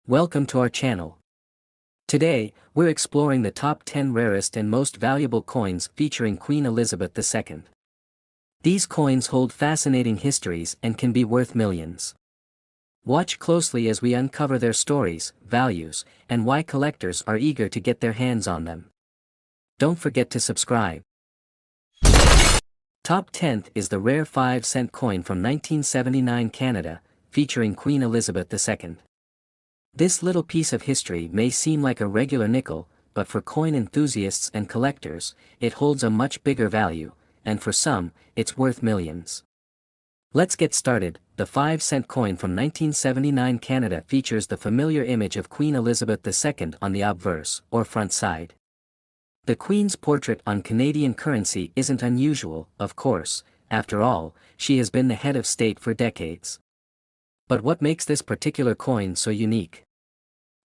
Welcome to our channel. Today, we're exploring the top 10 rarest and most valuable coins featuring Queen Elizabeth II. These coins hold fascinating histories and can be worth millions. Watch closely as we uncover their stories, values, and why collectors are eager to get their hands on them. Don't forget to subscribe. Top 10th is the rare 5-cent coin from 1979 Canada, featuring Queen Elizabeth II. This little piece of history may seem like a regular nickel, but for coin enthusiasts and collectors, it holds a much bigger value, and for some, it's worth millions. Let's get started. The 5-cent coin from 1979 Canada features the familiar image of Queen Elizabeth II on the obverse, or front side. The Queen's portrait on Canadian currency isn't unusual, of course. After all, she has been the head of state for decades. But what makes this particular coin so unique?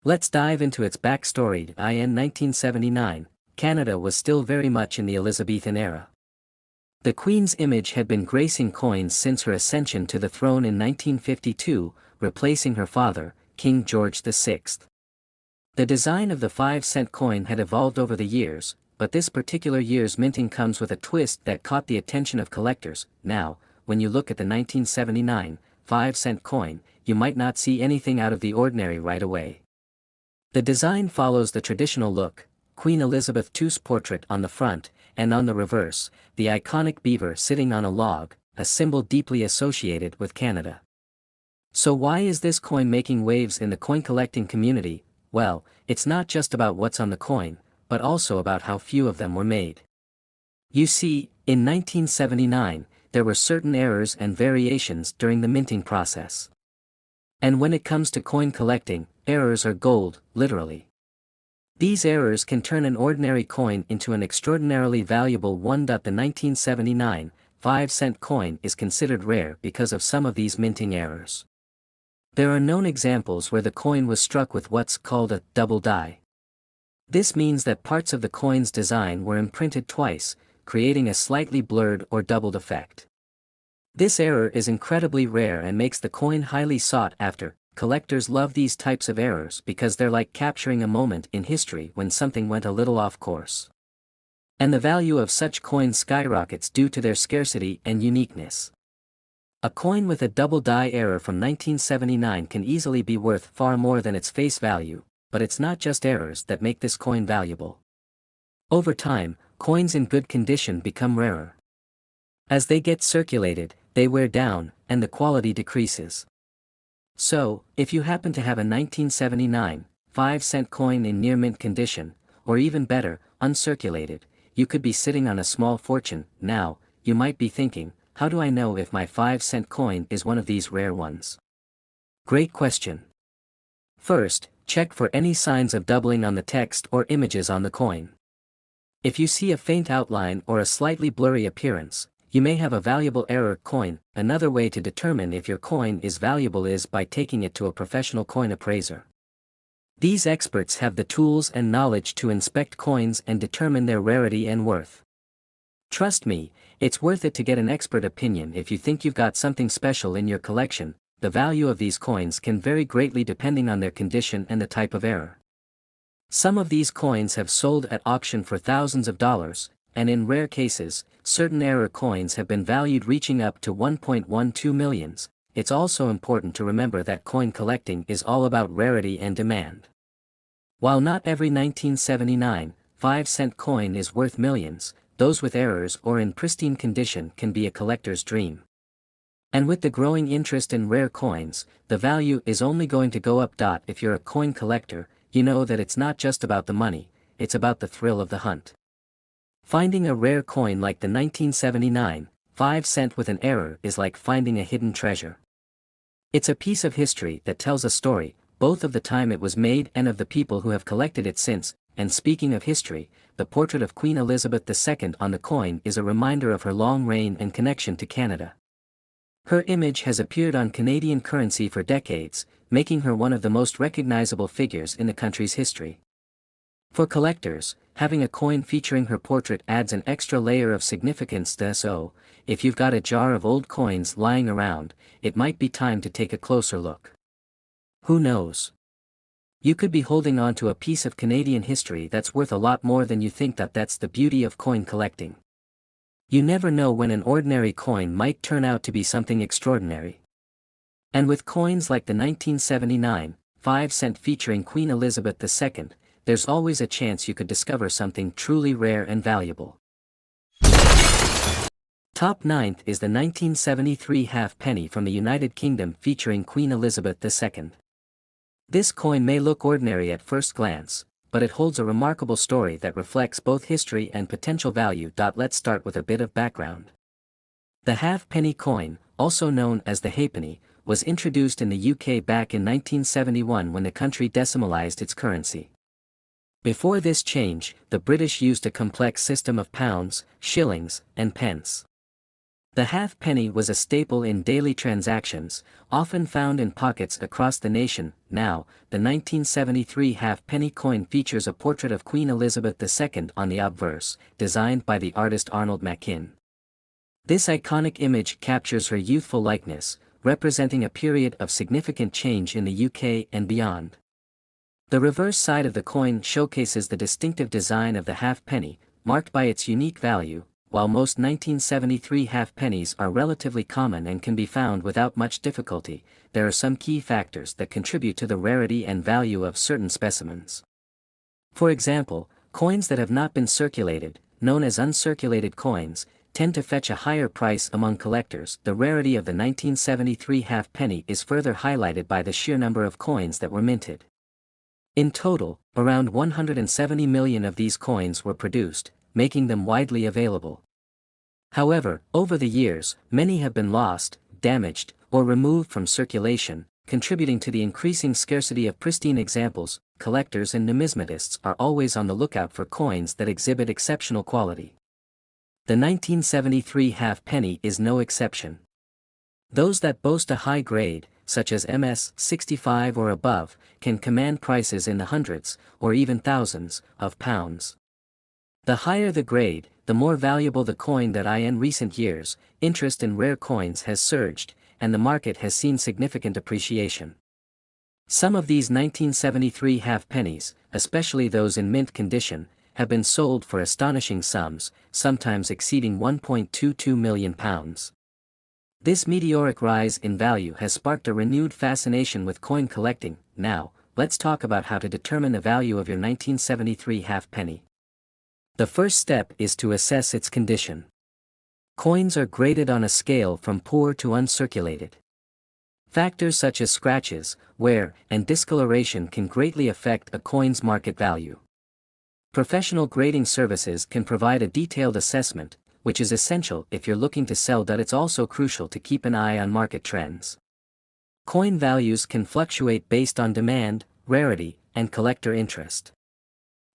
Let's dive into its backstory. In 1979, Canada was still very much in the Elizabethan era. The Queen's image had been gracing coins since her ascension to the throne in 1952, replacing her father, King George VI. The design of the 5-cent coin had evolved over the years, but this particular year's minting comes with a twist that caught the attention of collectors. Now, when you look at the 1979 5-cent coin, you might not see anything out of the ordinary right away. The design follows the traditional look: Queen Elizabeth II's portrait on the front, and on the reverse, the iconic beaver sitting on a log, a symbol deeply associated with Canada. So why is this coin making waves in the coin collecting community? Well, it's not just about what's on the coin, but also about how few of them were made. You see, in 1979, there were certain errors and variations during the minting process. And when it comes to coin collecting, errors are gold, literally. These errors can turn an ordinary coin into an extraordinarily valuable one. The 1979 5-cent coin is considered rare because of some of these minting errors. There are known examples where the coin was struck with what's called a double die. This means that parts of the coin's design were imprinted twice, creating a slightly blurred or doubled effect. This error is incredibly rare and makes the coin highly sought after. Collectors love these types of errors because they're like capturing a moment in history when something went a little off course. And the value of such coins skyrockets due to their scarcity and uniqueness. A coin with a double die error from 1979 can easily be worth far more than its face value, but it's not just errors that make this coin valuable. Over time, coins in good condition become rarer. As they get circulated, they wear down, and the quality decreases. So, if you happen to have a 1979 5-cent coin in near mint condition, or even better, uncirculated, you could be sitting on a small fortune. Now, you might be thinking, how do I know if my 5-cent coin is one of these rare ones? Great question. First, check for any signs of doubling on the text or images on the coin. If you see a faint outline or a slightly blurry appearance, you may have a valuable error coin. Another way to determine if your coin is valuable is by taking it to a professional coin appraiser. These experts have the tools and knowledge to inspect coins and determine their rarity and worth. Trust me, it's worth it to get an expert opinion if you think you've got something special in your collection. The value of these coins can vary greatly depending on their condition and the type of error. Some of these coins have sold at auction for thousands of dollars, and in rare cases, certain error coins have been valued reaching up to 1.12 million. It's also important to remember that coin collecting is all about rarity and demand. While not every 1979 5-cent coin is worth millions, those with errors or in pristine condition can be a collector's dream. And with the growing interest in rare coins, the value is only going to go up. If you're a coin collector, you know that it's not just about the money, it's about the thrill of the hunt. Finding a rare coin like the 1979 5-cent with an error is like finding a hidden treasure. It's a piece of history that tells a story, both of the time it was made and of the people who have collected it since. And speaking of history, the portrait of Queen Elizabeth II on the coin is a reminder of her long reign and connection to Canada. Her image has appeared on Canadian currency for decades, making her one of the most recognizable figures in the country's history. For collectors, having a coin featuring her portrait adds an extra layer of significance. So, if you've got a jar of old coins lying around, it might be time to take a closer look. Who knows? You could be holding on to a piece of Canadian history that's worth a lot more than you think. That's the beauty of coin collecting. You never know when an ordinary coin might turn out to be something extraordinary. And with coins like the 1979 5-cent featuring Queen Elizabeth II, there's always a chance you could discover something truly rare and valuable. Top 9th is the 1973 halfpenny from the United Kingdom featuring Queen Elizabeth II. This coin may look ordinary at first glance, but it holds a remarkable story that reflects both history and potential value. Let's start with a bit of background. The halfpenny coin, also known as the halfpenny, was introduced in the UK back in 1971 when the country decimalised its currency. Before this change, the British used a complex system of pounds, shillings, and pence. The halfpenny was a staple in daily transactions, often found in pockets across the nation. Now, the 1973 halfpenny coin features a portrait of Queen Elizabeth II on the obverse, designed by the artist Arnold Machin. This iconic image captures her youthful likeness, representing a period of significant change in the UK and beyond. The reverse side of the coin showcases the distinctive design of the halfpenny, marked by its unique value. While most 1973 halfpennies are relatively common and can be found without much difficulty, there are some key factors that contribute to the rarity and value of certain specimens. For example, coins that have not been circulated, known as uncirculated coins, tend to fetch a higher price among collectors. The rarity of the 1973 halfpenny is further highlighted by the sheer number of coins that were minted. In total, around 170 million of these coins were produced, making them widely available. However, over the years, many have been lost, damaged, or removed from circulation, contributing to the increasing scarcity of pristine examples. Collectors and numismatists are always on the lookout for coins that exhibit exceptional quality. The 1973 halfpenny is no exception. Those that boast a high grade, such as MS 65 or above, can command prices in the hundreds, or even thousands, of pounds. The higher the grade, the more valuable the coin. In recent years, interest in rare coins has surged, and the market has seen significant appreciation. Some of these 1973 halfpennies, especially those in mint condition, have been sold for astonishing sums, sometimes exceeding £1.22 million. This meteoric rise in value has sparked a renewed fascination with coin collecting. Now, let's talk about how to determine the value of your 1973 halfpenny. The first step is to assess its condition. Coins are graded on a scale from poor to uncirculated. Factors such as scratches, wear, and discoloration can greatly affect a coin's market value. Professional grading services can provide a detailed assessment, which is essential if you're looking to sell. It's also crucial to keep an eye on market trends. Coin values can fluctuate based on demand, rarity, and collector interest.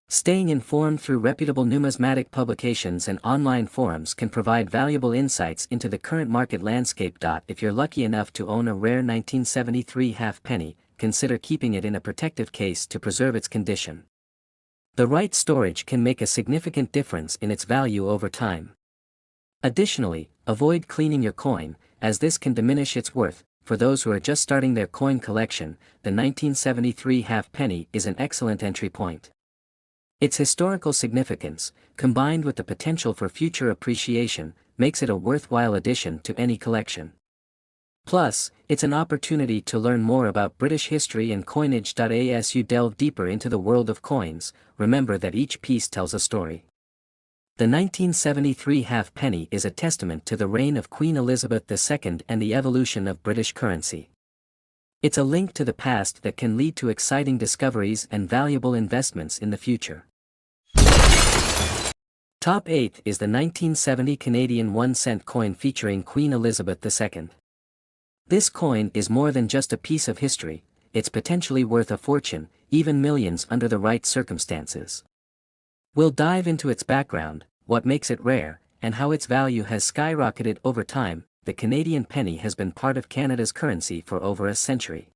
Staying informed through reputable numismatic publications and online forums can provide valuable insights into the current market landscape. If you're lucky enough to own a rare 1973 halfpenny, consider keeping it in a protective case to preserve its condition. The right storage can make a significant difference in its value over time. Additionally, avoid cleaning your coin, as this can diminish its worth. For those who are just starting their coin collection, the 1973 halfpenny is an excellent entry point. Its historical significance, combined with the potential for future appreciation, makes it a worthwhile addition to any collection. Plus, it's an opportunity to learn more about British history and coinage. As you delve deeper into the world of coins, remember that each piece tells a story. The 1973 halfpenny is a testament to the reign of Queen Elizabeth II and the evolution of British currency. It's a link to the past that can lead to exciting discoveries and valuable investments in the future. Top 8 is the 1970 Canadian 1-cent coin featuring Queen Elizabeth II. This coin is more than just a piece of history, it's potentially worth a fortune, even millions under the right circumstances. We'll dive into its background, what makes it rare, and how its value has skyrocketed over time. The Canadian penny has been part of Canada's currency for over a century.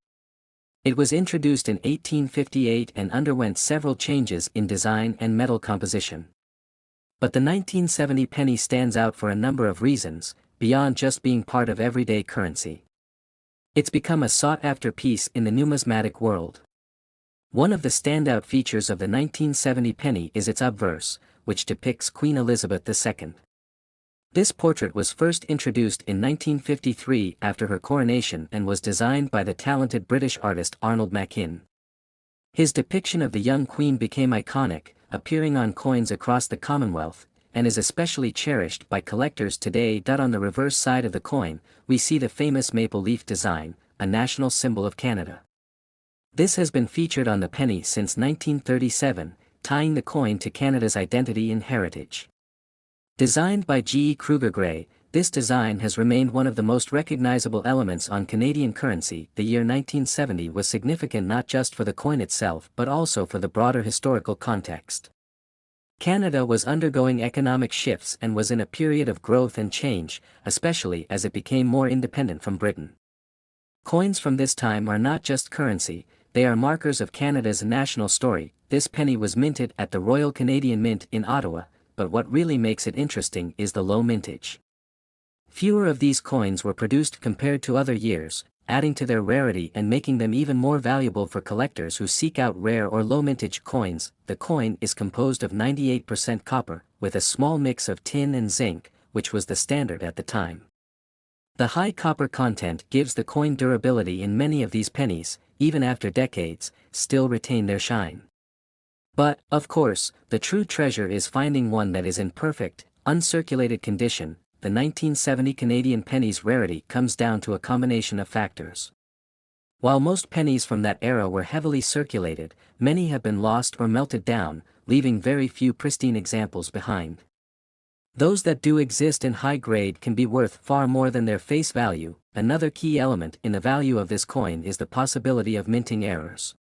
It was introduced in 1858 and underwent several changes in design and metal composition. But the 1970 penny stands out for a number of reasons, beyond just being part of everyday currency. It's become a sought-after piece in the numismatic world. One of the standout features of the 1970 penny is its obverse, which depicts Queen Elizabeth II. This portrait was first introduced in 1953 after her coronation and was designed by the talented British artist Arnold Machin. His depiction of the young queen became iconic, appearing on coins across the Commonwealth, and is especially cherished by collectors today. On the reverse side of the coin, we see the famous maple leaf design, a national symbol of Canada. This has been featured on the penny since 1937, tying the coin to Canada's identity and heritage. Designed by G. E. Kruger Gray, this design has remained one of the most recognizable elements on Canadian currency. The year 1970 was significant not just for the coin itself but also for the broader historical context. Canada was undergoing economic shifts and was in a period of growth and change, especially as it became more independent from Britain. Coins from this time are not just currency, they are markers of Canada's national story. This penny was minted at the Royal Canadian Mint in Ottawa, but what really makes it interesting is the low mintage. Fewer of these coins were produced compared to other years, adding to their rarity and making them even more valuable for collectors who seek out rare or low mintage coins. The coin is composed of 98% copper, with a small mix of tin and zinc, which was the standard at the time. The high copper content gives the coin durability, in many of these pennies, even after decades, still retain their shine. But, of course, the true treasure is finding one that is in perfect, uncirculated condition. The 1970 Canadian penny's rarity comes down to a combination of factors. While most pennies from that era were heavily circulated, many have been lost or melted down, leaving very few pristine examples behind. Those that do exist in high grade can be worth far more than their face value. Another key element in the value of this coin is the possibility of minting errors.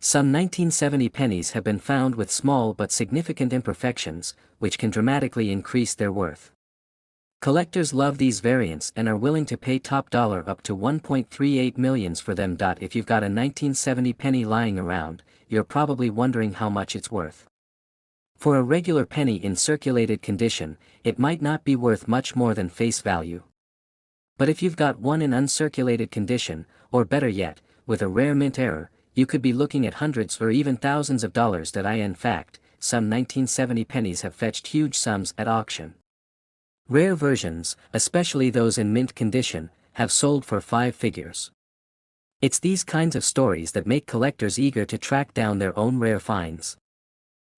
Some 1970 pennies have been found with small but significant imperfections, which can dramatically increase their worth. Collectors love these variants and are willing to pay top dollar up to $1.38 million for them. If you've got a 1970 penny lying around, you're probably wondering how much it's worth. For a regular penny in circulated condition, it might not be worth much more than face value. But if you've got one in uncirculated condition, or better yet, with a rare mint error, you could be looking at hundreds or even thousands of dollars. In fact, some 1970 pennies have fetched huge sums at auction. Rare versions, especially those in mint condition, have sold for 5 figures. It's these kinds of stories that make collectors eager to track down their own rare finds.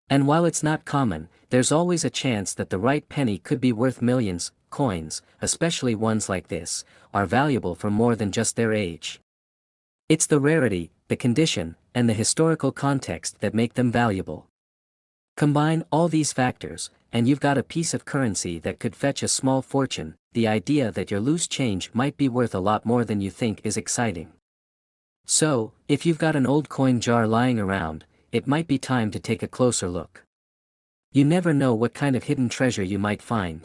And while it's not common, there's always a chance that the right penny could be worth millions. Coins, especially ones like this, are valuable for more than just their age. It's the rarity, the condition, and the historical context that make them valuable. Combine all these factors, and you've got a piece of currency that could fetch a small fortune. The idea that your loose change might be worth a lot more than you think is exciting. So, if you've got an old coin jar lying around, it might be time to take a closer look. You never know what kind of hidden treasure you might find.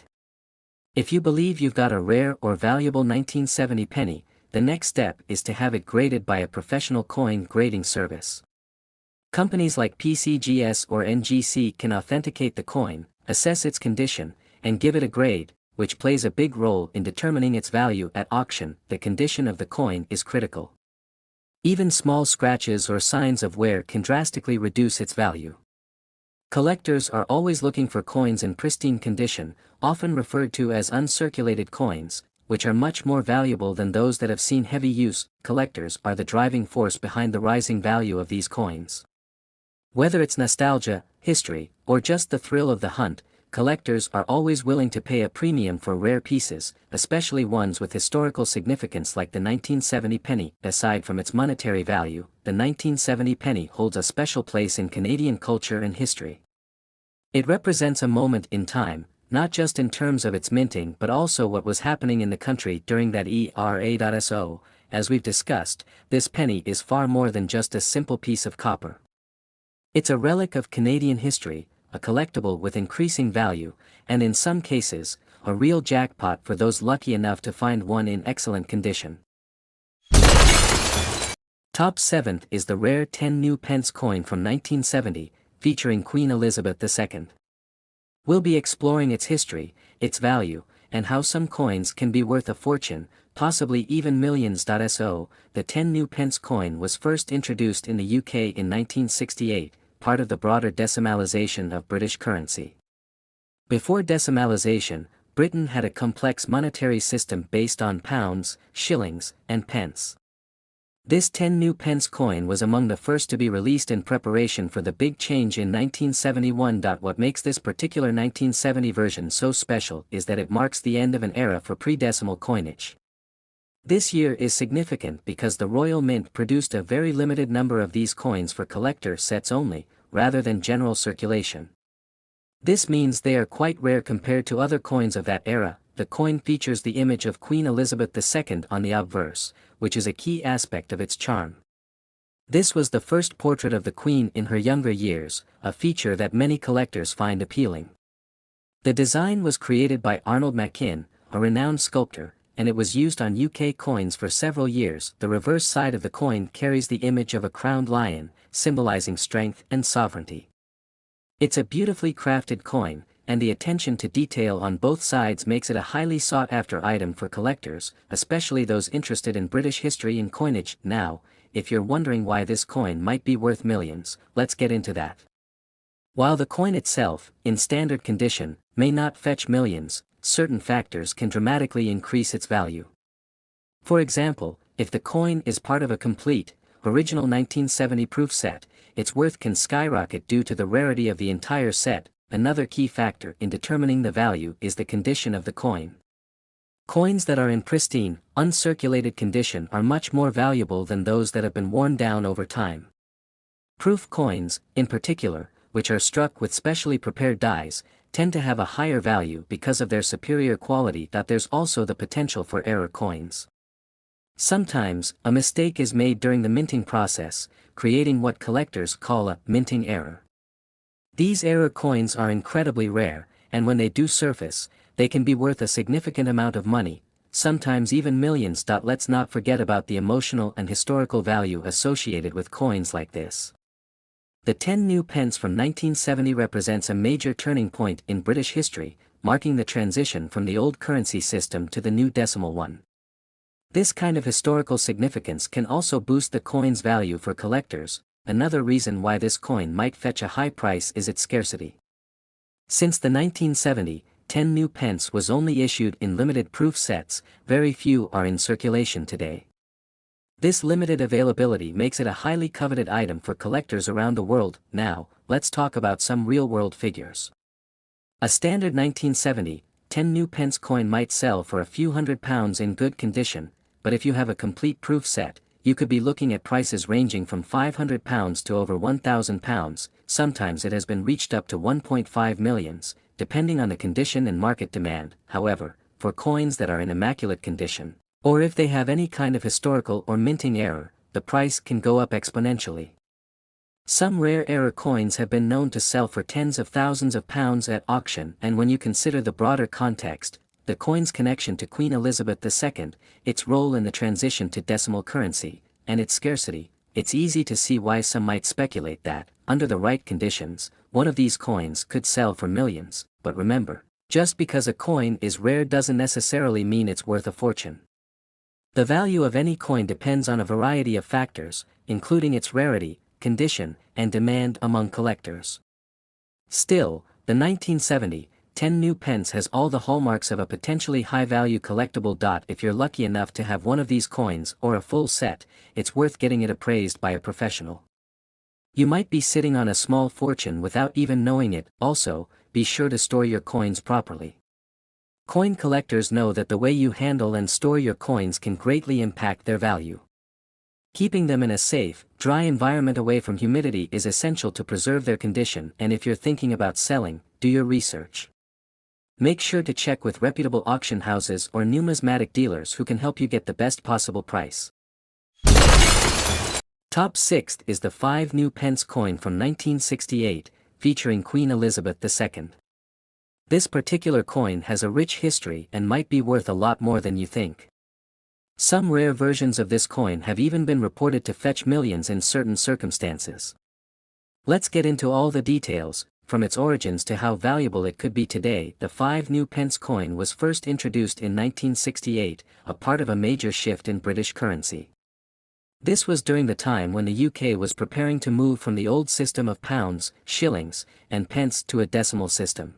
If you believe you've got a rare or valuable 1970 penny, the next step is to have it graded by a professional coin grading service. Companies like PCGS or NGC can authenticate the coin, assess its condition, and give it a grade, which plays a big role in determining its value at auction. The condition of the coin is critical. Even small scratches or signs of wear can drastically reduce its value. Collectors are always looking for coins in pristine condition, often referred to as uncirculated coins, which are much more valuable than those that have seen heavy use. Collectors are the driving force behind the rising value of these coins. Whether it's nostalgia, history, or just the thrill of the hunt, collectors are always willing to pay a premium for rare pieces, especially ones with historical significance like the 1970 penny. Aside from its monetary value, the 1970 penny holds a special place in Canadian culture and history. It represents a moment in time, not just in terms of its minting but also what was happening in the country during that era. So, as we've discussed, this penny is far more than just a simple piece of copper. It's a relic of Canadian history, a collectible with increasing value, and in some cases, a real jackpot for those lucky enough to find one in excellent condition. Top 7th is the rare 10 new pence coin from 1970, featuring Queen Elizabeth II. We'll be exploring its history, its value, and how some coins can be worth a fortune. possibly even millions. So, the 10 new pence coin was first introduced in the UK in 1968, part of the broader decimalisation of British currency. Before decimalisation, Britain had a complex monetary system based on pounds, shillings, and pence. This 10 new pence coin was among the first to be released in preparation for the big change in 1971. What makes this particular 1970 version so special is that it marks the end of an era for pre-decimal coinage. This year is significant because the Royal Mint produced a very limited number of these coins for collector sets only, rather than general circulation. This means they are quite rare compared to other coins of that era. The coin features the image of Queen Elizabeth II on the obverse, which is a key aspect of its charm. This was the first portrait of the Queen in her younger years, a feature that many collectors find appealing. The design was created by Arnold Machin, a renowned sculptor, and it was used on UK coins for several years. The reverse side of the coin carries the image of a crowned lion, symbolizing strength and sovereignty. It's a beautifully crafted coin, and the attention to detail on both sides makes it a highly sought-after item for collectors, especially those interested in British history and coinage. Now, if you're wondering why this coin might be worth millions, let's get into that. While the coin itself, in standard condition, may not fetch millions, certain factors can dramatically increase its value. For example, if the coin is part of a complete, original 1970 proof set, its worth can skyrocket due to the rarity of the entire set. Another key factor in determining the value is the condition of the coin. Coins that are in pristine, uncirculated condition are much more valuable than those that have been worn down over time. Proof coins, in particular, which are struck with specially prepared dies, tend to have a higher value because of their superior quality. There's also the potential for error coins. Sometimes, a mistake is made during the minting process, creating what collectors call a minting error. These error coins are incredibly rare, and when they do surface, they can be worth a significant amount of money, sometimes even millions. Let's not forget about the emotional and historical value associated with coins like this. The 10 new pence from 1970 represents a major turning point in British history, marking the transition from the old currency system to the new decimal one. This kind of historical significance can also boost the coin's value for collectors. Another reason why this coin might fetch a high price is its scarcity. Since the 1970, 10 new pence was only issued in limited proof sets, very few are in circulation today. This limited availability makes it a highly coveted item for collectors around the world. Now, let's talk about some real-world figures. A standard 1970, 10 new pence coin might sell for a few £100 in good condition, but if you have a complete proof set, you could be looking at prices ranging from £500 to over £1,000, sometimes it has been reached up to 1.5 million, depending on the condition and market demand. However, for coins that are in immaculate condition, or if they have any kind of historical or minting error, the price can go up exponentially. Some rare error coins have been known to sell for tens of thousands of pounds at auction, and when you consider the broader context, the coin's connection to Queen Elizabeth II, its role in the transition to decimal currency, and its scarcity, it's easy to see why some might speculate that, under the right conditions, one of these coins could sell for millions. But remember, just because a coin is rare doesn't necessarily mean it's worth a fortune. The value of any coin depends on a variety of factors, including its rarity, condition, and demand among collectors. Still, the 1970, 10 new pence has all the hallmarks of a potentially high-value collectible. If you're lucky enough to have one of these coins or a full set, it's worth getting it appraised by a professional. You might be sitting on a small fortune without even knowing it. Also, be sure to store your coins properly. Coin collectors know that the way you handle and store your coins can greatly impact their value. Keeping them in a safe, dry environment away from humidity is essential to preserve their condition, and if you're thinking about selling, do your research. Make sure to check with reputable auction houses or numismatic dealers who can help you get the best possible price. Top 6th is the 5 new pence coin from 1968, featuring Queen Elizabeth II. This particular coin has a rich history and might be worth a lot more than you think. Some rare versions of this coin have even been reported to fetch millions in certain circumstances. Let's get into all the details. from its origins to how valuable it could be today. The 5 new pence coin was first introduced in 1968, a part of a major shift in British currency. This was during the time when the UK was preparing to move from the old system of pounds, shillings, and pence to a decimal system.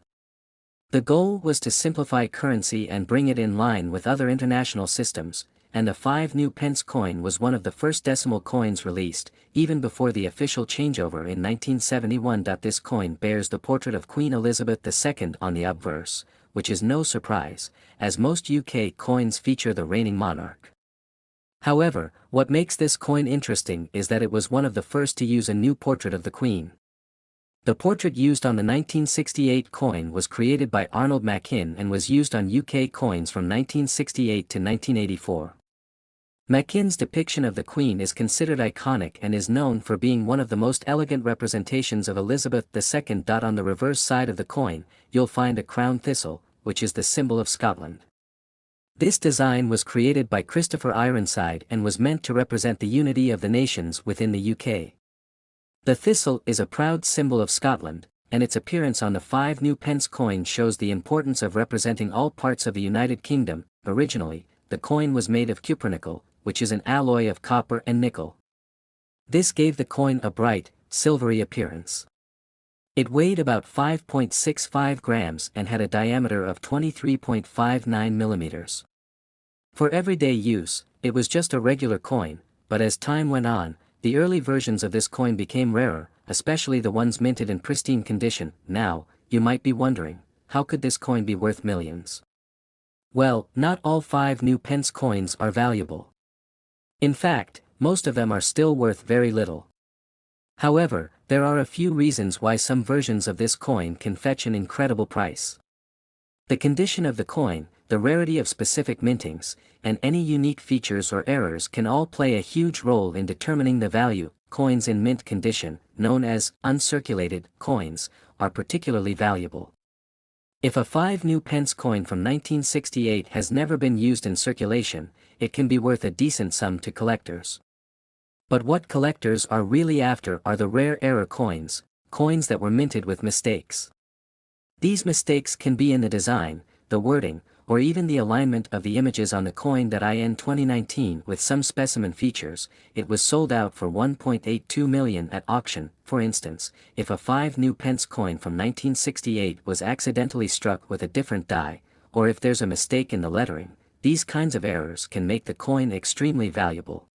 The goal was to simplify currency and bring it in line with other international systems, and the 5 new pence coin was one of the first decimal coins released, even before the official changeover in 1971. This coin bears the portrait of Queen Elizabeth II on the obverse, which is no surprise, as most UK coins feature the reigning monarch. However, what makes this coin interesting is that it was one of the first to use a new portrait of the Queen. The portrait used on the 1968 coin was created by Arnold Machin and was used on UK coins from 1968 to 1984. Machin's depiction of the Queen is considered iconic and is known for being one of the most elegant representations of Elizabeth II. On the reverse side of the coin, you'll find a crown thistle, which is the symbol of Scotland. This design was created by Christopher Ironside and was meant to represent the unity of the nations within the UK. The thistle is a proud symbol of Scotland, and its appearance on the 5 new pence coin shows the importance of representing all parts of the United Kingdom. Originally, the coin was made of cupronickel, which is an alloy of copper and nickel. This gave the coin a bright, silvery appearance. It weighed about 5.65 grams and had a diameter of 23.59 millimeters. For everyday use, it was just a regular coin, but as time went on, the early versions of this coin became rarer, especially the ones minted in pristine condition. Now, you might be wondering, how could this coin be worth millions? Well, not all 5 new pence coins are valuable. In fact, most of them are still worth very little. However, there are a few reasons why some versions of this coin can fetch an incredible price. The condition of the coin, the rarity of specific mintings, and any unique features or errors can all play a huge role in determining the value. Coins in mint condition, known as uncirculated coins, are particularly valuable. If a 5 new pence coin from 1968 has never been used in circulation, it can be worth a decent sum to collectors. But what collectors are really after are the rare error coins, coins that were minted with mistakes. These mistakes can be in the design, the wording, or even the alignment of the images on the coin. In 2019, with some specimen features, it was sold out for $1.82 million at auction. For instance, if a 5 new pence coin from 1968 was accidentally struck with a different die, or if there's a mistake in the lettering, these kinds of errors can make the coin extremely valuable.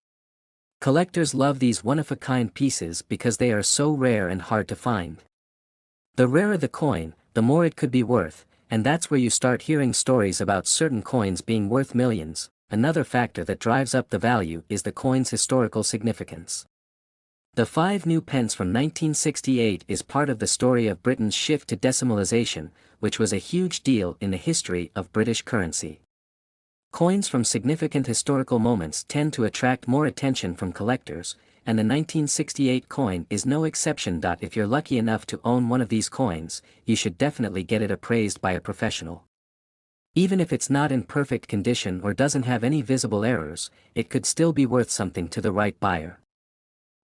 Collectors love these one-of-a-kind pieces because they are so rare and hard to find. The rarer the coin, the more it could be worth, and that's where you start hearing stories about certain coins being worth millions. Another factor that drives up the value is the coin's historical significance. The 5 new pence from 1968 is part of the story of Britain's shift to decimalisation, which was a huge deal in the history of British currency. Coins from significant historical moments tend to attract more attention from collectors, and the 1968 coin is no exception. If you're lucky enough to own one of these coins, you should definitely get it appraised by a professional. Even if it's not in perfect condition or doesn't have any visible errors, it could still be worth something to the right buyer.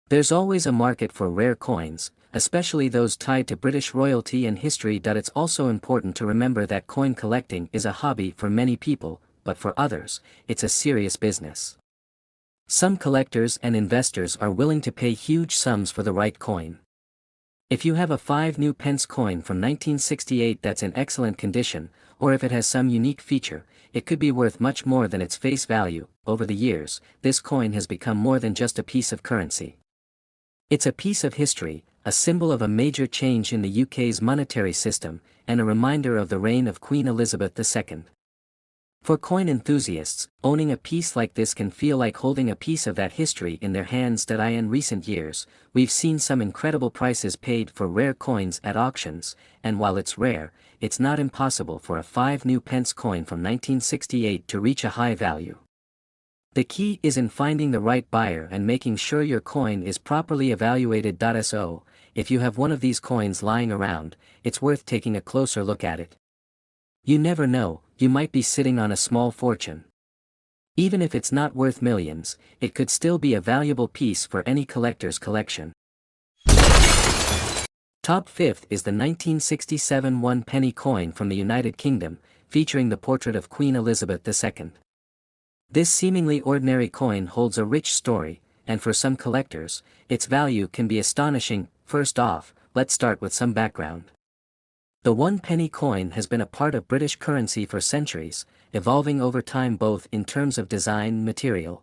There's always a market for rare coins, especially those tied to British royalty and history. It's also important to remember that coin collecting is a hobby for many people, but for others, it's a serious business. Some collectors and investors are willing to pay huge sums for the right coin. If you have a 5 new pence coin from 1968 that's in excellent condition, or if it has some unique feature, it could be worth much more than its face value. Over the years, this coin has become more than just a piece of currency. It's a piece of history, a symbol of a major change in the UK's monetary system, and a reminder of the reign of Queen Elizabeth II. For coin enthusiasts, owning a piece like this can feel like holding a piece of that history in their hands. In recent years, we've seen some incredible prices paid for rare coins at auctions, and while it's rare, it's not impossible for a 5 new pence coin from 1968 to reach a high value. The key is in finding the right buyer and making sure your coin is properly evaluated. So, if you have one of these coins lying around, it's worth taking a closer look at it. You never know, you might be sitting on a small fortune. Even if it's not worth millions, it could still be a valuable piece for any collector's collection. Top 5th is the 1967 one-penny coin from the United Kingdom, featuring the portrait of Queen Elizabeth II. This seemingly ordinary coin holds a rich story, and for some collectors, its value can be astonishing. First off, let's start with some background. The one-penny coin has been a part of British currency for centuries, evolving over time both in terms of design and material.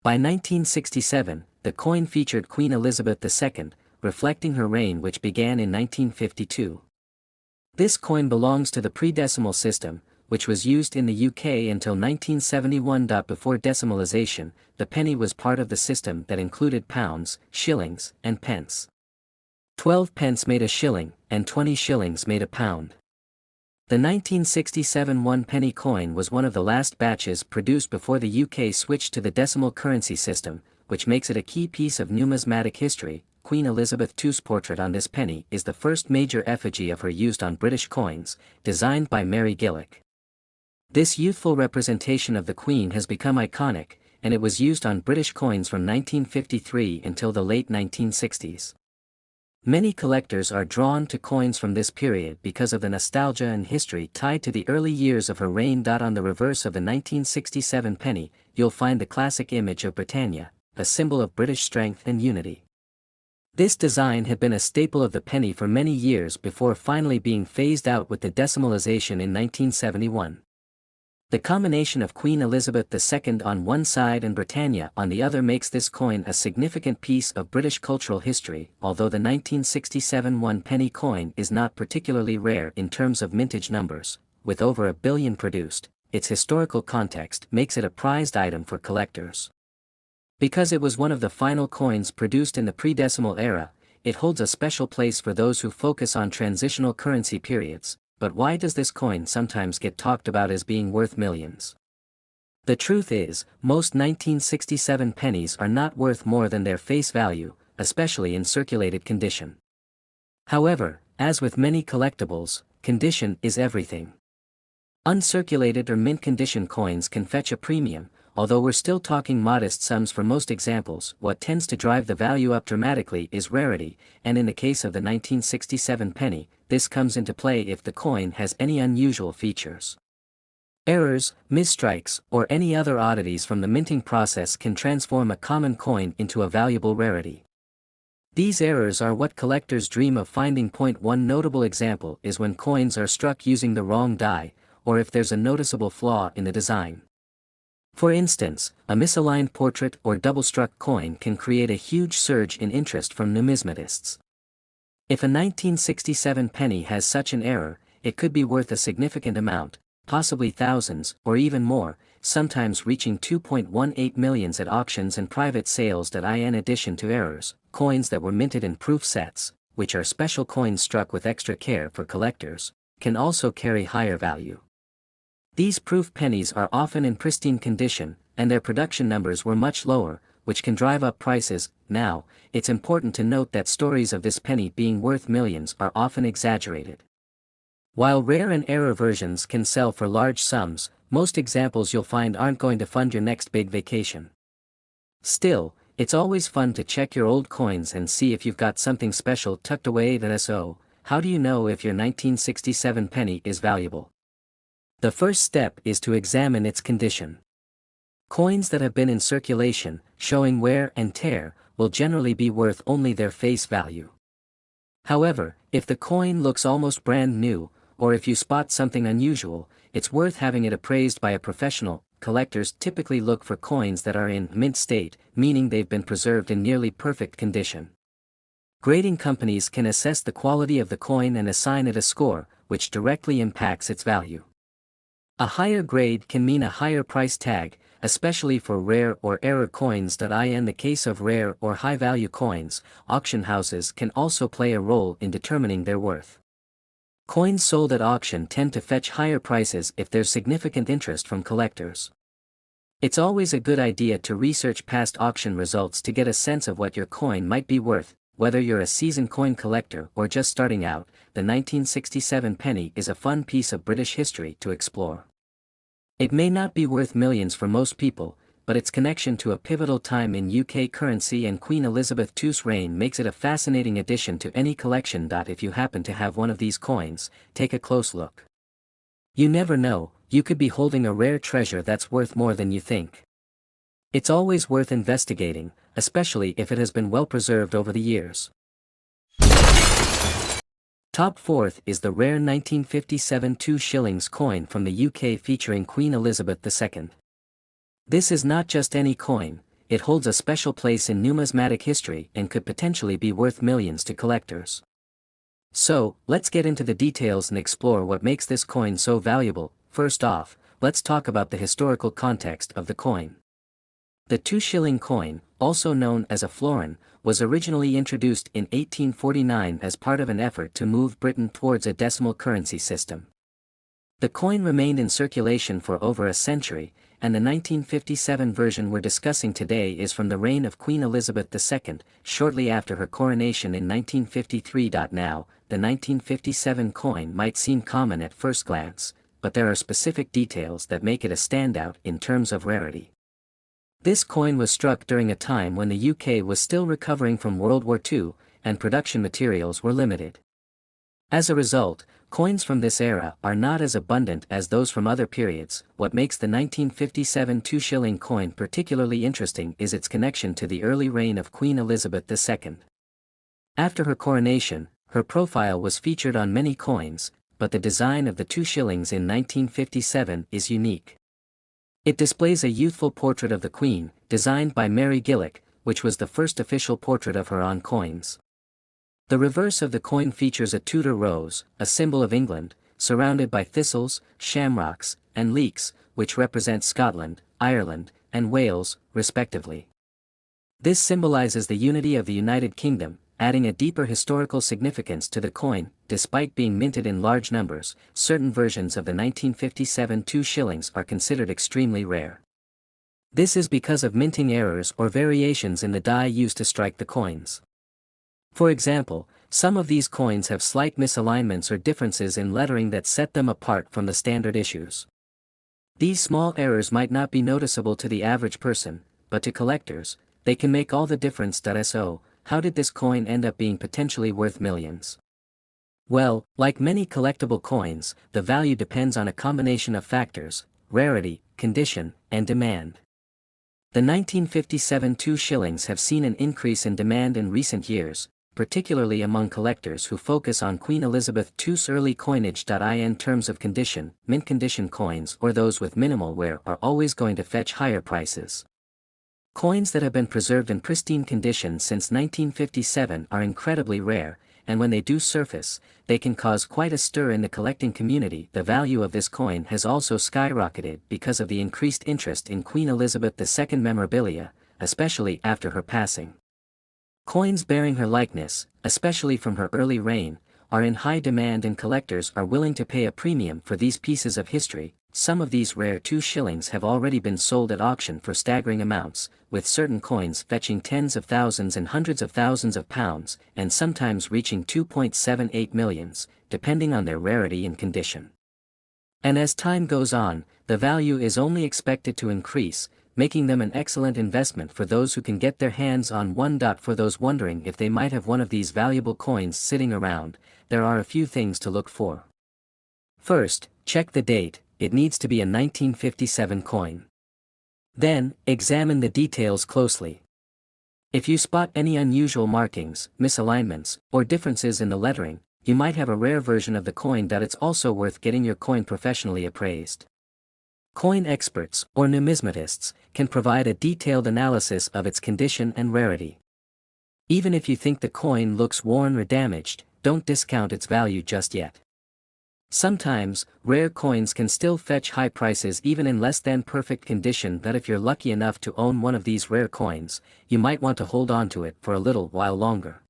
By 1967, the coin featured Queen Elizabeth II, reflecting her reign which began in 1952. This coin belongs to the pre-decimal system, which was used in the UK until 1971. Before decimalisation, the penny was part of the system that included pounds, shillings, and pence. 12 pence made a shilling, and 20 shillings made a pound. The 1967 one-penny coin was one of the last batches produced before the UK switched to the decimal currency system, which makes it a key piece of numismatic history. Queen Elizabeth II's portrait on this penny is the first major effigy of her used on British coins, designed by Mary Gillick. This youthful representation of the Queen has become iconic, and it was used on British coins from 1953 until the late 1960s. Many collectors are drawn to coins from this period because of the nostalgia and history tied to the early years of her reign. On the reverse of the 1967 penny, you'll find the classic image of Britannia, a symbol of British strength and unity. This design had been a staple of the penny for many years before finally being phased out with the decimalisation in 1971. The combination of Queen Elizabeth II on one side and Britannia on the other makes this coin a significant piece of British cultural history. Although the 1967 one-penny coin is not particularly rare in terms of mintage numbers, with over 1 billion produced, its historical context makes it a prized item for collectors. Because it was one of the final coins produced in the pre-decimal era, it holds a special place for those who focus on transitional currency periods. But why does this coin sometimes get talked about as being worth millions? The truth is, most 1967 pennies are not worth more than their face value, especially in circulated condition. However, as with many collectibles, condition is everything. Uncirculated or mint condition coins can fetch a premium, although we're still talking modest sums for most examples. What tends to drive the value up dramatically is rarity, and in the case of the 1967 penny, this comes into play if the coin has any unusual features. Errors, misstrikes, or any other oddities from the minting process can transform a common coin into a valuable rarity. These errors are what collectors dream of finding. One notable example is when coins are struck using the wrong die, or if there's a noticeable flaw in the design. For instance, a misaligned portrait or double-struck coin can create a huge surge in interest from numismatists. If a 1967 penny has such an error, it could be worth a significant amount, possibly thousands, or even more, sometimes reaching 2.18 million at auctions and private sales. In addition to errors, coins that were minted in proof sets, which are special coins struck with extra care for collectors, can also carry higher value. These proof pennies are often in pristine condition, and their production numbers were much lower, which can drive up prices. Now, it's important to note that stories of this penny being worth millions are often exaggerated. While rare and error versions can sell for large sums, most examples you'll find aren't going to fund your next big vacation. Still, it's always fun to check your old coins and see if you've got something special tucked away. So, how do you know if your 1967 penny is valuable? The first step is to examine its condition. Coins that have been in circulation, showing wear and tear, will generally be worth only their face value. However, if the coin looks almost brand new, or if you spot something unusual, it's worth having it appraised by a professional. Collectors typically look for coins that are in mint state, meaning they've been preserved in nearly perfect condition. Grading companies can assess the quality of the coin and assign it a score, which directly impacts its value. A higher grade can mean a higher price tag, especially for rare or error coins. In the case of rare or high-value coins, auction houses can also play a role in determining their worth. Coins sold at auction tend to fetch higher prices if there's significant interest from collectors. It's always a good idea to research past auction results to get a sense of what your coin might be worth. Whether you're a seasoned coin collector or just starting out, the 1967 penny is a fun piece of British history to explore. It may not be worth millions for most people, but its connection to a pivotal time in UK currency and Queen Elizabeth II's reign makes it a fascinating addition to any collection. If you happen to have one of these coins, take a close look. You never know, you could be holding a rare treasure that's worth more than you think. It's always worth investigating, especially if it has been well preserved over the years. Top 4th is the rare 1957 2 shillings coin from the UK featuring Queen Elizabeth II. This is not just any coin, it holds a special place in numismatic history and could potentially be worth millions to collectors. So, let's get into the details and explore what makes this coin so valuable. First off, let's talk about the historical context of the coin. The 2 shilling coin, also known as a florin, was originally introduced in 1849 as part of an effort to move Britain towards a decimal currency system. The coin remained in circulation for over a century, and the 1957 version we're discussing today is from the reign of Queen Elizabeth II, shortly after her coronation in 1953. Now, the 1957 coin might seem common at first glance, but there are specific details that make it a standout in terms of rarity. This coin was struck during a time when the UK was still recovering from World War II, and production materials were limited. As a result, coins from this era are not as abundant as those from other periods. What makes the 1957 2 shilling coin particularly interesting is its connection to the early reign of Queen Elizabeth II. After her coronation, her profile was featured on many coins, but the design of the 2 shillings in 1957 is unique. It displays a youthful portrait of the Queen, designed by Mary Gillick, which was the first official portrait of her on coins. The reverse of the coin features a Tudor rose, a symbol of England, surrounded by thistles, shamrocks, and leeks, which represent Scotland, Ireland, and Wales, respectively. This symbolizes the unity of the United Kingdom, adding a deeper historical significance to the coin. Despite being minted in large numbers, certain versions of the 1957 2 shillings are considered extremely rare. This is because of minting errors or variations in the die used to strike the coins. For example, some of these coins have slight misalignments or differences in lettering that set them apart from the standard issues. These small errors might not be noticeable to the average person, but to collectors, they can make all the difference. So, how did this coin end up being potentially worth millions? Well, like many collectible coins, the value depends on a combination of factors: rarity, condition, and demand. The 1957 2 shillings have seen an increase in demand in recent years, particularly among collectors who focus on Queen Elizabeth II's early coinage. In terms of condition, mint condition coins or those with minimal wear are always going to fetch higher prices. Coins that have been preserved in pristine condition since 1957 are incredibly rare, and when they do surface, they can cause quite a stir in the collecting community. The value of this coin has also skyrocketed because of the increased interest in Queen Elizabeth II memorabilia, especially after her passing. Coins bearing her likeness, especially from her early reign, are in high demand and collectors are willing to pay a premium for these pieces of history. Some of these rare 2 shillings have already been sold at auction for staggering amounts, with certain coins fetching tens of thousands and hundreds of thousands of pounds, and sometimes reaching 2.78 millions, depending on their rarity and condition. And as time goes on, the value is only expected to increase, making them an excellent investment for those who can get their hands on one. For those wondering if they might have one of these valuable coins sitting around, there are a few things to look for. First, check the date. It needs to be a 1957 coin. Then, examine the details closely. If you spot any unusual markings, misalignments, or differences in the lettering, you might have a rare version of the coin. It's also worth getting your coin professionally appraised. Coin experts, or numismatists, can provide a detailed analysis of its condition and rarity. Even if you think the coin looks worn or damaged, don't discount its value just yet. Sometimes, rare coins can still fetch high prices even in less than perfect condition. If you're lucky enough to own one of these rare coins, you might want to hold on to it for a little while longer.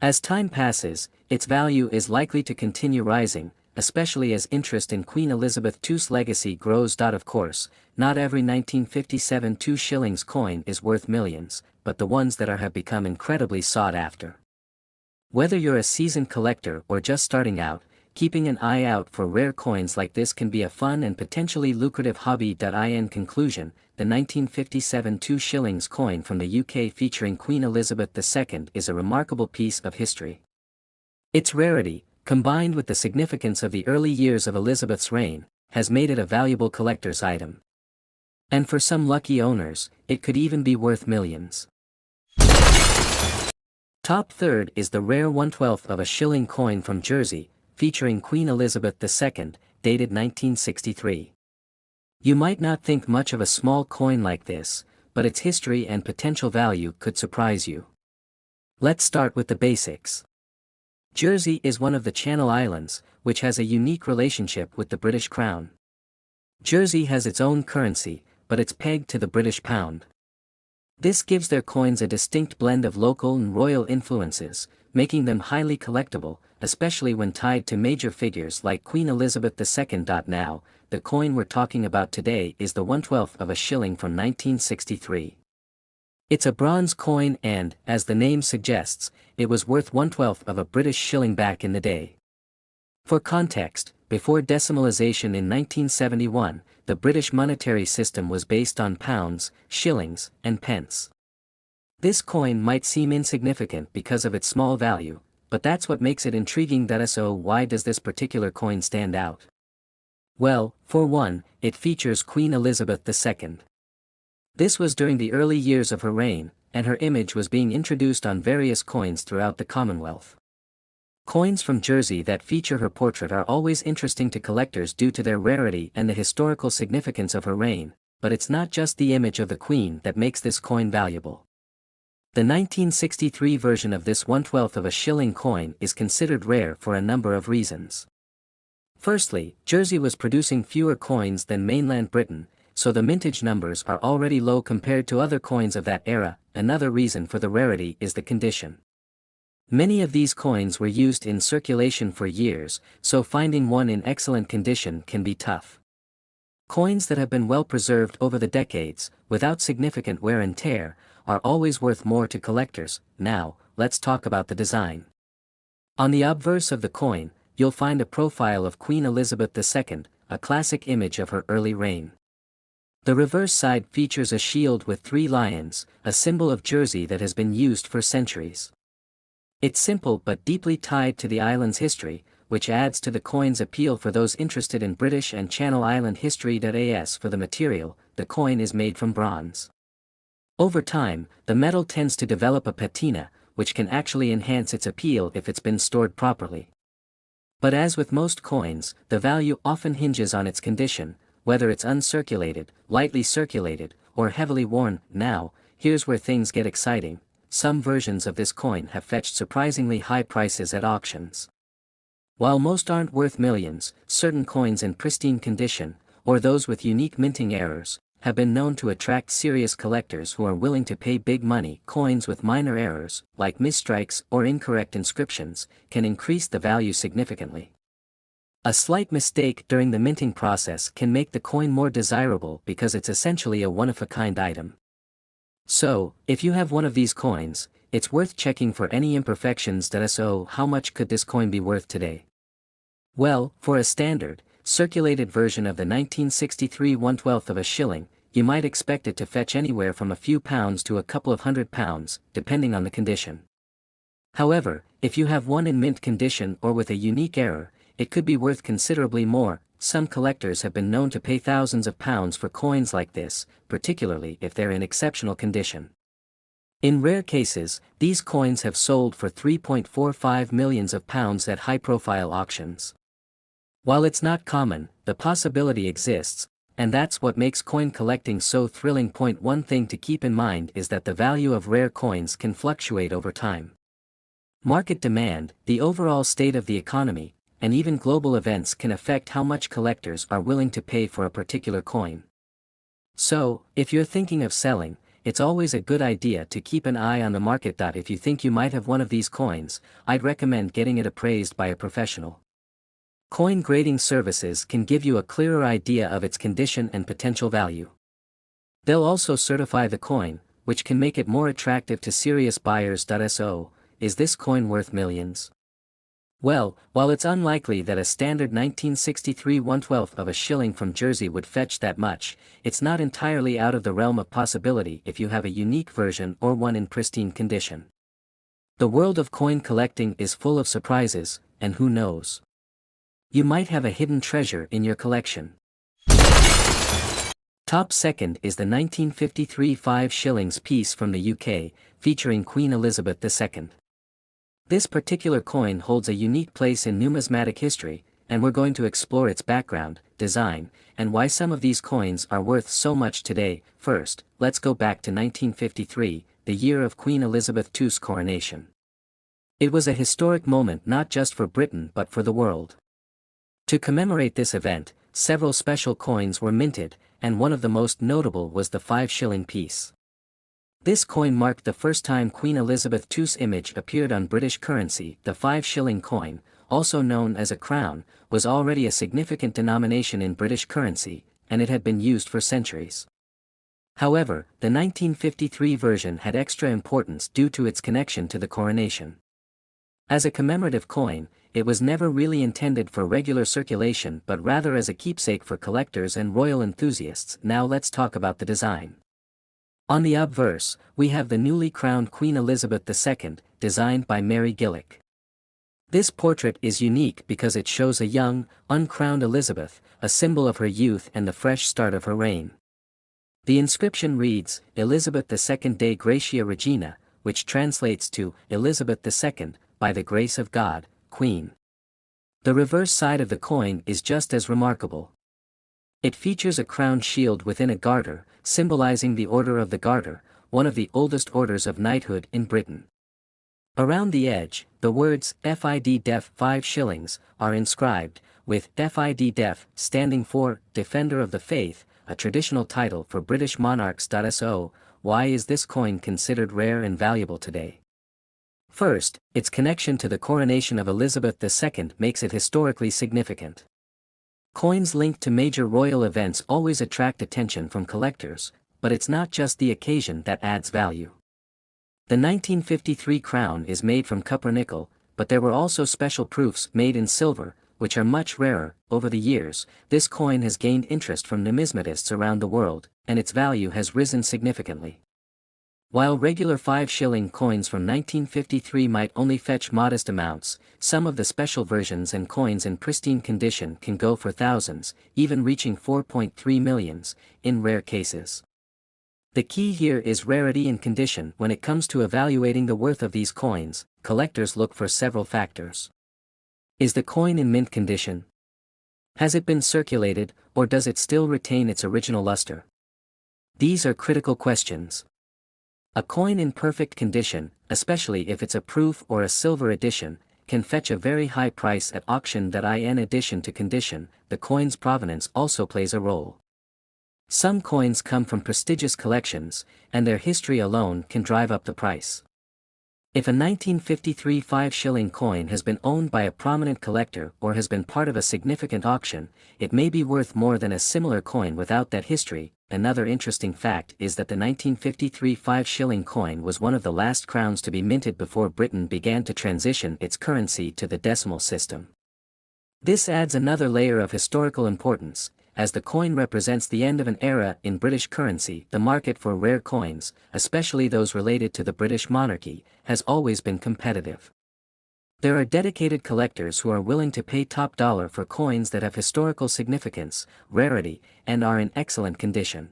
As time passes, its value is likely to continue rising, especially as interest in Queen Elizabeth II's legacy grows. Of course, not every 1957 2 shillings coin is worth millions, but the ones that have become incredibly sought after. Whether you're a seasoned collector or just starting out, keeping an eye out for rare coins like this can be a fun and potentially lucrative hobby. In conclusion, the 1957 2 shillings coin from the UK featuring Queen Elizabeth II is a remarkable piece of history. Its rarity, combined with the significance of the early years of Elizabeth's reign, has made it a valuable collector's item. And for some lucky owners, it could even be worth millions. Top third is the rare 1/12 of a shilling coin from Jersey, featuring Queen Elizabeth II, dated 1963. You might not think much of a small coin like this, but its history and potential value could surprise you. Let's start with the basics. Jersey is one of the Channel Islands, which has a unique relationship with the British Crown. Jersey has its own currency, but it's pegged to the British pound. This gives their coins a distinct blend of local and royal influences, making them highly collectible, especially when tied to major figures like Queen Elizabeth II. Now, the coin we're talking about today is the 1/12 of a shilling from 1963. It's a bronze coin and, as the name suggests, it was worth 1/12 of a British shilling back in the day. For context, before decimalisation in 1971, the British monetary system was based on pounds, shillings, and pence. This coin might seem insignificant because of its small value, but that's what makes it intriguing. So why does this particular coin stand out? Well, for one, it features Queen Elizabeth II. This was during the early years of her reign, and her image was being introduced on various coins throughout the Commonwealth. Coins from Jersey that feature her portrait are always interesting to collectors due to their rarity and the historical significance of her reign, but it's not just the image of the Queen that makes this coin valuable. The 1963 version of this 1/12 of a shilling coin is considered rare for a number of reasons. Firstly, Jersey was producing fewer coins than mainland Britain, so the mintage numbers are already low compared to other coins of that era. Another reason for the rarity is the condition. Many of these coins were used in circulation for years, so finding one in excellent condition can be tough. Coins that have been well preserved over the decades, without significant wear and tear, are always worth more to collectors. Now, let's talk about the design. On the obverse of the coin, you'll find a profile of Queen Elizabeth II, a classic image of her early reign. The reverse side features a shield with 3 lions, a symbol of Jersey that has been used for centuries. It's simple but deeply tied to the island's history, which adds to the coin's appeal for those interested in British and Channel Island history. As for the material, the coin is made from bronze. Over time, the metal tends to develop a patina, which can actually enhance its appeal if it's been stored properly. But as with most coins, the value often hinges on its condition, whether it's uncirculated, lightly circulated, or heavily worn. Now, here's where things get exciting. Some versions of this coin have fetched surprisingly high prices at auctions. While most aren't worth millions, certain coins in pristine condition, or those with unique minting errors, have been known to attract serious collectors who are willing to pay big money. Coins with minor errors, like misstrikes or incorrect inscriptions, can increase the value significantly. A slight mistake during the minting process can make the coin more desirable because it's essentially a one-of-a-kind item. So, if you have one of these coins, it's worth checking for any imperfections. So, how much could this coin be worth today? Well, for a standard, circulated version of the 1963 1/12 of a shilling, you might expect it to fetch anywhere from a few pounds to a couple of £100, depending on the condition. However, if you have one in mint condition or with a unique error, it could be worth considerably more. Some collectors have been known to pay thousands of pounds for coins like this, particularly if they're in exceptional condition. In rare cases, these coins have sold for £3.45 million at high-profile auctions. While it's not common, the possibility exists, and that's what makes coin collecting so thrilling. One thing to keep in mind is that the value of rare coins can fluctuate over time. Market demand, the overall state of the economy, and even global events can affect how much collectors are willing to pay for a particular coin. So, if you're thinking of selling, it's always a good idea to keep an eye on the market. If you think you might have one of these coins, I'd recommend getting it appraised by a professional. Coin grading services can give you a clearer idea of its condition and potential value. They'll also certify the coin, which can make it more attractive to serious buyers. So, is this coin worth millions? Well, while it's unlikely that a standard 1963 1/12 of a shilling from Jersey would fetch that much, it's not entirely out of the realm of possibility if you have a unique version or one in pristine condition. The world of coin collecting is full of surprises, and who knows? You might have a hidden treasure in your collection. Top second is the 1953 5 shillings piece from the UK, featuring Queen Elizabeth II. This particular coin holds a unique place in numismatic history, and we're going to explore its background, design, and why some of these coins are worth so much today. First, let's go back to 1953, the year of Queen Elizabeth II's coronation. It was a historic moment not just for Britain but for the world. To commemorate this event, several special coins were minted, and one of the most notable was the 5 shilling piece. This coin marked the first time Queen Elizabeth II's image appeared on British currency. The 5 shilling coin, also known as a crown, was already a significant denomination in British currency, and it had been used for centuries. However, the 1953 version had extra importance due to its connection to the coronation. As a commemorative coin, it was never really intended for regular circulation but rather as a keepsake for collectors and royal enthusiasts. Now let's talk about the design. On the obverse, we have the newly crowned Queen Elizabeth II, designed by Mary Gillick. This portrait is unique because it shows a young, uncrowned Elizabeth, a symbol of her youth and the fresh start of her reign. The inscription reads, Elizabeth II Dei Gratia Regina, which translates to, Elizabeth II, by the grace of God, Queen. The reverse side of the coin is just as remarkable. It features a crowned shield within a garter, symbolizing the Order of the Garter, one of the oldest orders of knighthood in Britain. Around the edge, the words FID Def 5 shillings are inscribed, with FID Def standing for Defender of the Faith, a traditional title for British monarchs. So, why is this coin considered rare and valuable today? First, its connection to the coronation of Elizabeth II makes it historically significant. Coins linked to major royal events always attract attention from collectors, but it's not just the occasion that adds value. The 1953 crown is made from copper nickel, but there were also special proofs made in silver, which are much rarer. Over the years, this coin has gained interest from numismatists around the world, and its value has risen significantly. While regular 5 shilling coins from 1953 might only fetch modest amounts, some of the special versions and coins in pristine condition can go for thousands, even reaching 4.3 millions, in rare cases. The key here is rarity and condition. When it comes to evaluating the worth of these coins, collectors look for several factors. Is the coin in mint condition? Has it been circulated, or does it still retain its original luster? These are critical questions. A coin in perfect condition, especially if it's a proof or a silver edition, can fetch a very high price at auction. In addition to condition, the coin's provenance also plays a role. Some coins come from prestigious collections, and their history alone can drive up the price. If a 1953 5 shilling coin has been owned by a prominent collector or has been part of a significant auction, it may be worth more than a similar coin without that history. Another interesting fact is that the 1953 5 shilling coin was one of the last crowns to be minted before Britain began to transition its currency to the decimal system. This adds another layer of historical importance, as the coin represents the end of an era in British currency. The market for rare coins, especially those related to the British monarchy, has always been competitive. There are dedicated collectors who are willing to pay top dollar for coins that have historical significance, rarity, and are in excellent condition.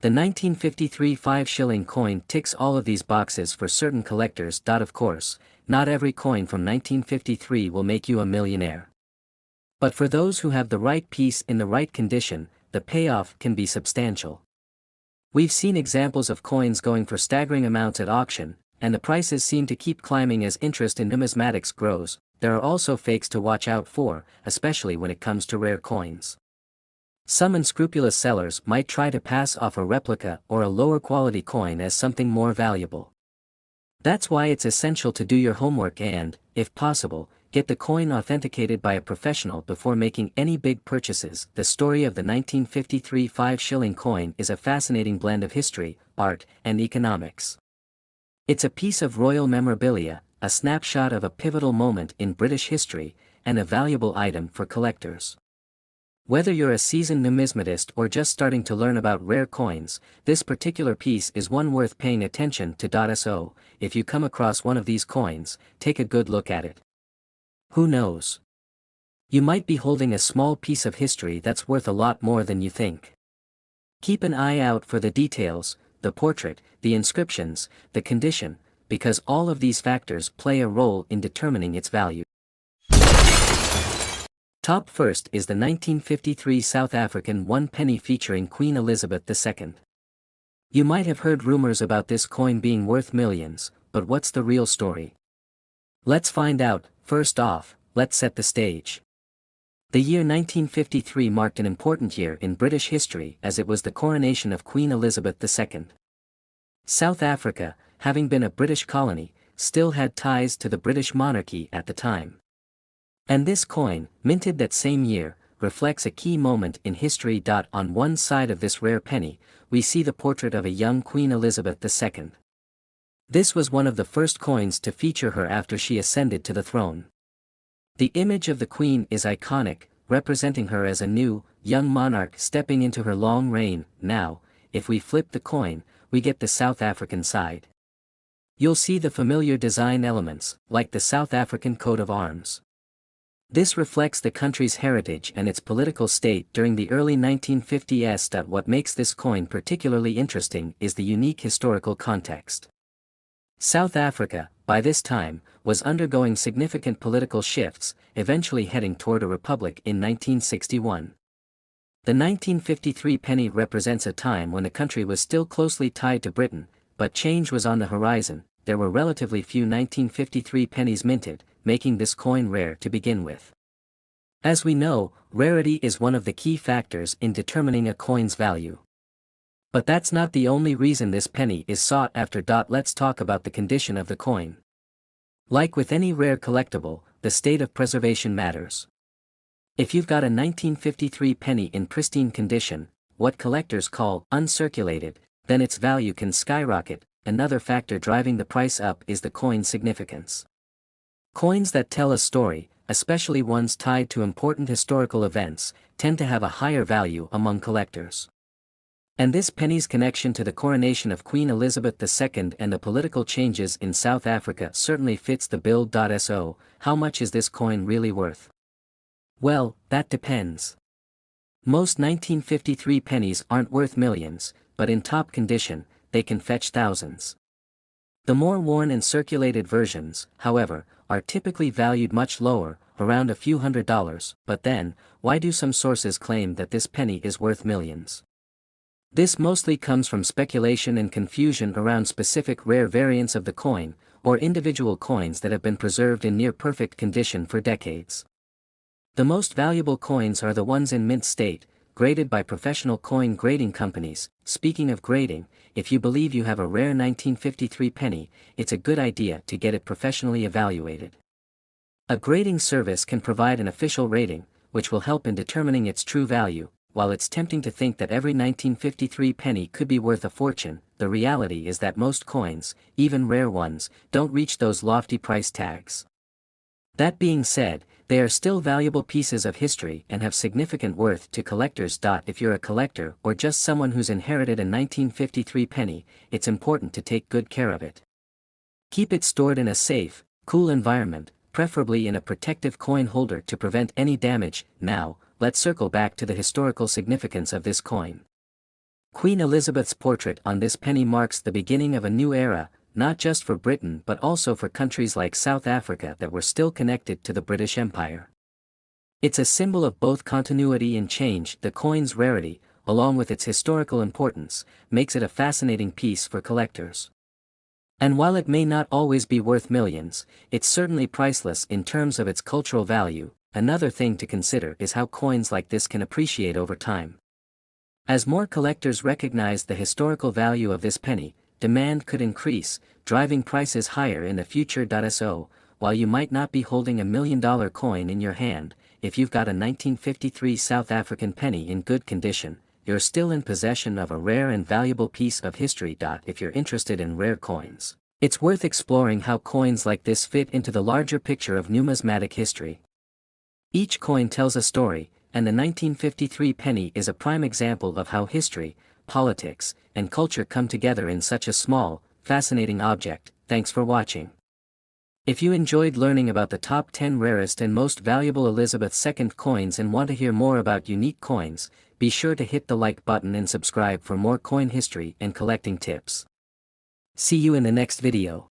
The 1953 5 shilling coin ticks all of these boxes for certain collectors. Of course, not every coin from 1953 will make you a millionaire. But for those who have the right piece in the right condition, the payoff can be substantial. We've seen examples of coins going for staggering amounts at auction, and the prices seem to keep climbing as interest in numismatics grows. There are also fakes to watch out for, especially when it comes to rare coins. Some unscrupulous sellers might try to pass off a replica or a lower quality coin as something more valuable. That's why it's essential to do your homework and, if possible, get the coin authenticated by a professional before making any big purchases. The story of the 1953 5 shilling coin is a fascinating blend of history, art, and economics. It's a piece of royal memorabilia, a snapshot of a pivotal moment in British history, and a valuable item for collectors. Whether you're a seasoned numismatist or just starting to learn about rare coins, this particular piece is one worth paying attention to. So, if you come across one of these coins, take a good look at it. Who knows? You might be holding a small piece of history that's worth a lot more than you think. Keep an eye out for the details, the portrait, the inscriptions, the condition, because all of these factors play a role in determining its value. Top first is the 1953 South African 1 penny featuring Queen Elizabeth II. You might have heard rumors about this coin being worth millions, but what's the real story? Let's find out. First off, let's set the stage. The year 1953 marked an important year in British history as it was the coronation of Queen Elizabeth II. South Africa, having been a British colony, still had ties to the British monarchy at the time. And this coin, minted that same year, reflects a key moment in history. On one side of this rare penny, we see the portrait of a young Queen Elizabeth II. This was one of the first coins to feature her after she ascended to the throne. The image of the Queen is iconic, representing her as a new, young monarch stepping into her long reign. Now, if we flip the coin, we get the South African side. You'll see the familiar design elements, like the South African coat of arms. This reflects the country's heritage and its political state during the early 1950s. What makes this coin particularly interesting is the unique historical context. South Africa, by this time, was undergoing significant political shifts, eventually heading toward a republic in 1961. The 1953 penny represents a time when the country was still closely tied to Britain, but change was on the horizon. There were relatively few 1953 pennies minted, making this coin rare to begin with. As we know, rarity is one of the key factors in determining a coin's value. But that's not the only reason this penny is sought after. Let's talk about the condition of the coin. Like with any rare collectible, the state of preservation matters. If you've got a 1953 penny in pristine condition, what collectors call uncirculated, then its value can skyrocket. Another factor driving the price up is the coin's significance. Coins that tell a story, especially ones tied to important historical events, tend to have a higher value among collectors. And this penny's connection to the coronation of Queen Elizabeth II and the political changes in South Africa certainly fits the bill. So, how much is this coin really worth? Well, that depends. Most 1953 pennies aren't worth millions, but in top condition, they can fetch thousands. The more worn and circulated versions, however, are typically valued much lower, around a few $100s. But then, why do some sources claim that this penny is worth millions? This mostly comes from speculation and confusion around specific rare variants of the coin, or individual coins that have been preserved in near-perfect condition for decades. The most valuable coins are the ones in mint state, graded by professional coin grading companies. Speaking of grading, if you believe you have a rare 1953 penny, it's a good idea to get it professionally evaluated. A grading service can provide an official rating, which will help in determining its true value. While it's tempting to think that every 1953 penny could be worth a fortune, the reality is that most coins, even rare ones, don't reach those lofty price tags. That being said, they are still valuable pieces of history and have significant worth to collectors. If you're a collector or just someone who's inherited a 1953 penny, it's important to take good care of it. Keep it stored in a safe, cool environment, preferably in a protective coin holder to prevent any damage. Now, let's circle back to the historical significance of this coin. Queen Elizabeth's portrait on this penny marks the beginning of a new era, not just for Britain but also for countries like South Africa that were still connected to the British Empire. It's a symbol of both continuity and change. The coin's rarity, along with its historical importance, makes it a fascinating piece for collectors. And while it may not always be worth millions, it's certainly priceless in terms of its cultural value. Another thing to consider is how coins like this can appreciate over time. As more collectors recognize the historical value of this penny, demand could increase, driving prices higher in the future. So, while you might not be holding $1 million coin in your hand, if you've got a 1953 South African penny in good condition, you're still in possession of a rare and valuable piece of history. If you're interested in rare coins, It's worth exploring how coins like this fit into the larger picture of numismatic history. Each coin tells a story, and the 1953 penny is a prime example of how history, politics, and culture come together in such a small, fascinating object. Thanks for watching. If you enjoyed learning about the top 10 rarest and most valuable Elizabeth II coins and want to hear more about unique coins, be sure to hit the like button and subscribe for more coin history and collecting tips. See you in the next video.